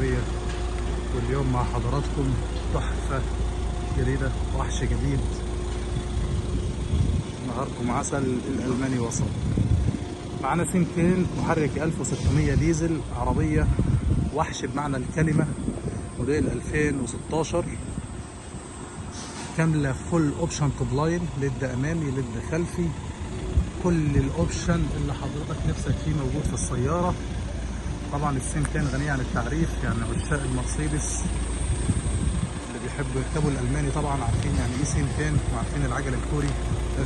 العربية، واليوم مع حضراتكم تحفة جديدة، وحش جديد. نهاركم عسل. الألماني وصل معانا سمكين، محرك 1600 ديزل، عربية وحش بمعنى الكلمة، موديل 2016، كاملة فول اوبشن توب لاين، ليد امامي ليد خلفي، كل الاوبشن اللي حضرتك نفسك فيه موجود في السيارة. طبعا السمكان غنية عن التعريف، يعني عشاق المرسيدس اللي بيحبوا يركبوا الالماني طبعا عارفين يعني ايه سمكان، وعارفين العجل الكوري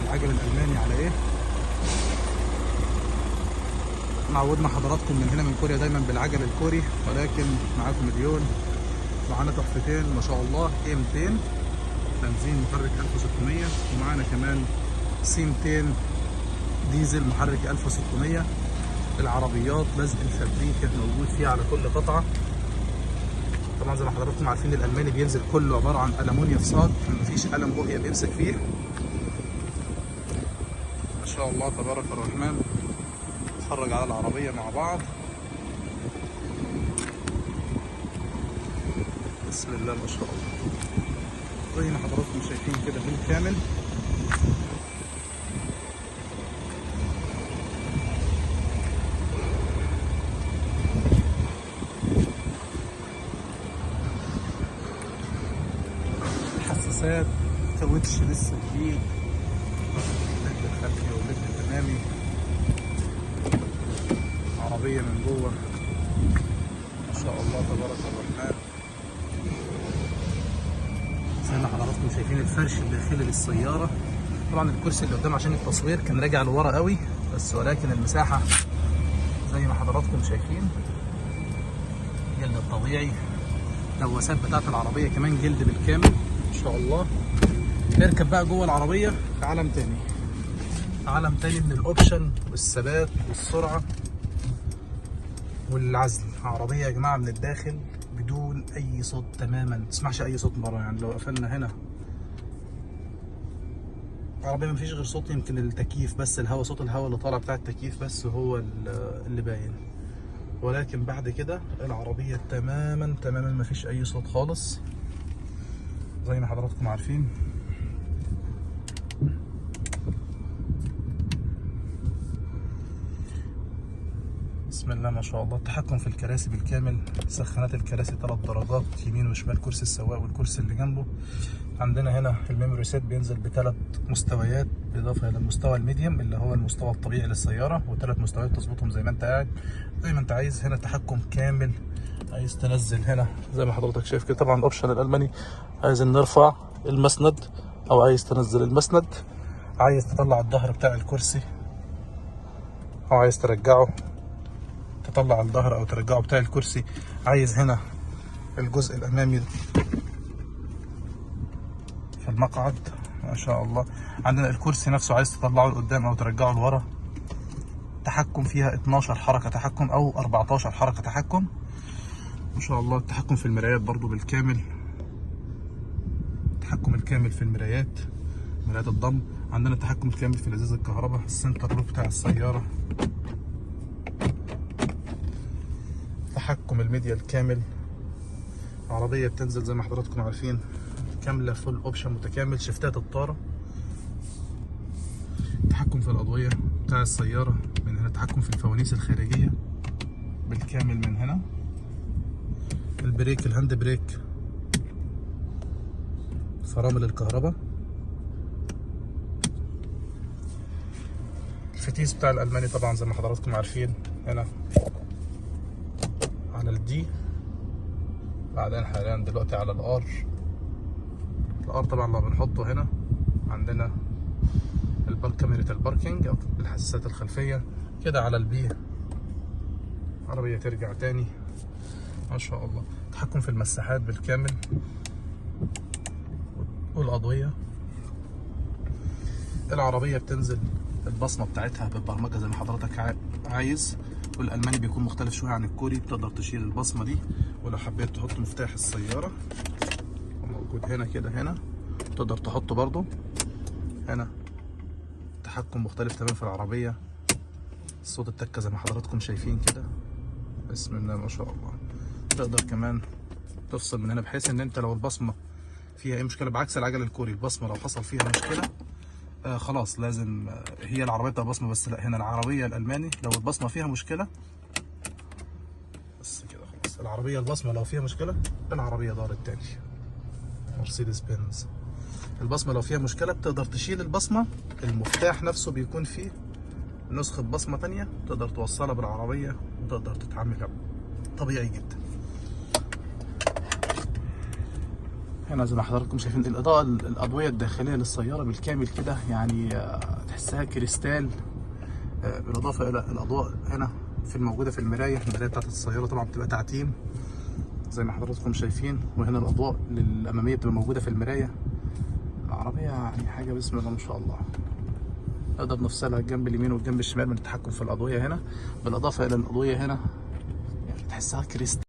العجل الالماني على ايه. معودنا حضراتكم من هنا من كوريا دايما بالعجل الكوري، ولكن معاكم اليوم معانا تحفتين ما شاء الله، ايه 200 بنزين محرك 1600، ومعانا كمان سي 200 ديزل محرك 1600. العربيات لزق الفابريكا موجود فيها على كل قطعه. طبعا زي ما حضراتكم عارفين الالماني بينزل كله عباره عن ألمونيا فصاد، مفيش قلم بوهيه بيمسك فيه. ما شاء الله تبارك الرحمن. نتفرج على العربيه مع بعض. بسم الله ما شاء الله. زي ما حضراتكم شايفين كده بالكامل. الحساسات كاوتش لسه جديد، الليد الخلفي والليد الامامي، عربيه من جوه ما شاء الله تبارك الرحمن. زي ما حضراتكم شايفين الفرش الداخلي للسياره. طبعا الكرسي اللي قدام عشان التصوير كان راجع لورا قوي، بس ولكن المساحه زي ما حضراتكم شايفين. جلد الطبيعي، اللواسات بتاعت العربيه كمان جلد بالكامل ما شاء الله. نركب بقى جوه العربيه في عالم تاني، عالم تاني من الاوبشن والثبات والسرعه والعزل. عربيه يا جماعه من الداخل بدون اي صوت تماما، ما تسمعش اي صوت بره. يعني لو قفلنا هنا عربيه ما فيش غير صوت يمكن التكييف بس، الهواء، صوت الهواء اللي طالع بتاع التكييف بس هو اللي باين، ولكن بعد كده العربيه تماما تماما ما فيش اي صوت خالص زي ما حضراتكم عارفين. بسم الله ما شاء الله. التحكم في الكراسي بالكامل، سخانات الكراسي 3 درجات يمين وشمال، كرسي السواق والكرسي اللي جنبه. عندنا هنا الميموري سيت بينزل ب3 مستويات بالاضافه الى المستوى الميديوم اللي هو المستوى الطبيعي للسياره، و3 مستويات تظبطهم زي ما انت قاعد زي ما انت عايز. هنا تحكم كامل، عايز تنزل هنا زي ما حضرتك شايف كده. طبعا الاوبشن الالماني عايز نرفع المسند او عايز تنزل المسند، عايز تطلع الظهر بتاع الكرسي او عايز ترجعه، تطلع الظهر او ترجعه بتاع الكرسي. عايز هنا الجزء الامامي في المقعد ما شاء الله. عندنا الكرسي نفسه عايز تطلعه لقدام او ترجعه لورا. تحكم فيها 12 حركة تحكم او 14 حركة تحكم ما شاء الله. التحكم في المرايات برضو بالكامل، التحكم الكامل في المرايات، مرايات الضم. عندنا التحكم الكامل في الازاز الكهرباء، السنتر لوك بتاع السيارة، تحكم الميديا الكامل. عربية بتنزل زي ما حضراتكم عارفين كاملة فول اوبشن متكامل، شفتات الطارة، تحكم في الأضوية بتاع السيارة من هنا، تحكم في الفوانيس الخارجية بالكامل من هنا. البريك، الهاند بريك، فرامل الكهرباء، الفتيس بتاع الألماني طبعا زي ما حضراتكم عارفين هنا على الدي، بعدين حاليا دلوقتي على الار. الار طبعا لو بنحطه هنا عندنا كاميرا الباركينج او الحساسات الخلفيه كده. على البي عربيه ترجع تاني ما شاء الله. تحكم في المساحات بالكامل والاضويه. العربيه بتنزل البصمه بتاعتها بالبرمجه زي ما حضرتك عايز، والالماني بيكون مختلف شويه عن الكوري، بتقدر تشيل البصمه دي، ولو حبيت تحط مفتاح السياره موجود هنا كده، هنا تقدر تحطه برضو هنا. تحكم مختلف تماما في العربيه. صوت التكه زي ما حضراتكم شايفين كده. بسم الله ما شاء الله. تقدر كمان تفصل من هنا، بحيث ان انت لو البصمه فيها اي مشكله، بعكس العجل الكوري البصمه لو حصل فيها مشكله خلاص لازم هي العربيه بتاع بصمه بس، لا هنا العربيه الالماني لو البصمه فيها مشكله بس كده خلاص. العربيه البصمه لو فيها مشكله العربيه دارت تاني. مرسيدس بنز البصمه لو فيها مشكله بتقدر تشيل البصمه، المفتاح نفسه بيكون فيه نسخه بصمه تانيه تقدر توصلها بالعربيه وتقدر تتعامل طبيعي جدا. هنا زي ما حضراتكم شايفين الاضاءه الاضويه الداخليه للسياره بالكامل كده، يعني تحسها كريستال، بالاضافه الى الاضواء هنا في الموجوده في المرايه بتاعت السياره طبعا بتبقى تعتيم زي ما حضراتكم شايفين، وهنا الاضواء الاماميه بتبقى موجوده في المرايه. العربيه يعني حاجه بسم الله ما شاء الله. نقدر نفصلها الجنب اليمين والجنب الشمال من التحكم في الاضويه هنا، بالاضافه الى الاضويه هنا يعني تحسها كريستال.